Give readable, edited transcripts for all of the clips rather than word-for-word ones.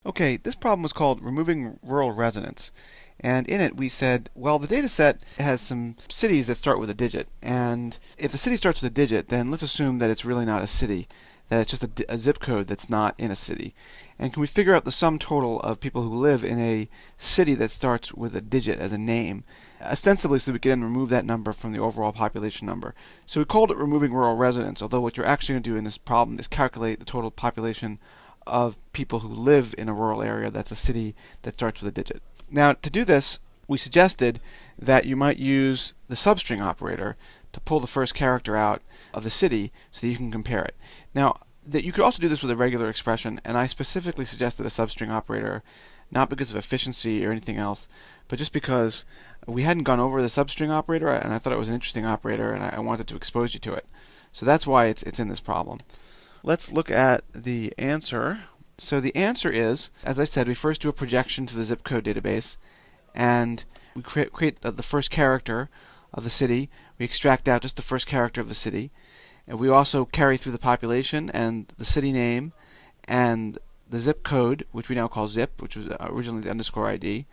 Okay, this problem was called removing rural residents. And in it, we said, well, the data set has some cities that start with a digit. And if a city starts with a digit, then let's assume that it's really not a city, that it's just a zip code that's not in a city. And can we figure out the sum total of people who live in a city that starts with a digit as a name, ostensibly so we can remove that number from the overall population number? So we called it removing rural residents, although what you're actually going to do in this problem is calculate the total population of people who live in a rural area that's a city that starts with a digit. Now, to do this, we suggested that you might use the substring operator to pull the first character out of the city so that you can compare it. Now, that you could also do this with a regular expression, and I specifically suggested a substring operator, not because of efficiency or anything else, but just because we hadn't gone over the substring operator, and I thought it was an interesting operator, and I wanted to expose you to it. So that's why it's in this problem. Let's look at the answer. So the answer is, as I said, we first do a projection to the zip code database, and we create the first character of the city. We extract out just the first character of the city, and we also carry through the population and the city name and the zip code, which we now call zip, which was originally the underscore ID,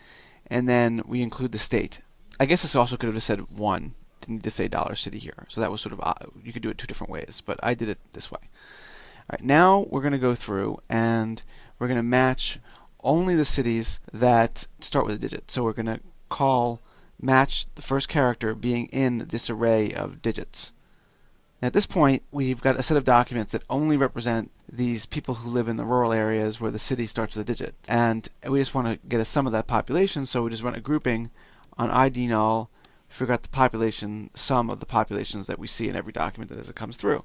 and then we include the state. I guess this also could have just said 1. Didn't need to say $city here. So that was sort of, you could do it two different ways, but I did it this way. All right, now we're going to go through and we're going to match only the cities that start with a digit. So we're going to call match the first character being in this array of digits. At this point, we've got a set of documents that only represent these people who live in the rural areas where the city starts with a digit. And we just want to get a sum of that population, so we just run a grouping on ID null, figure out the population sum of the populations that we see in every document as it comes through.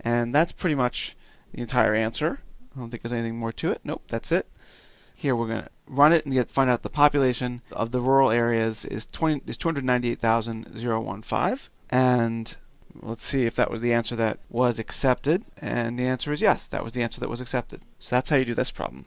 And that's pretty much the entire answer. I don't think there's anything more to it. Nope, that's it. Here we're going to run it and find out the population of the rural areas is 298,015. And let's see if that was the answer that was accepted. And the answer is yes, that was the answer that was accepted. So that's how you do this problem.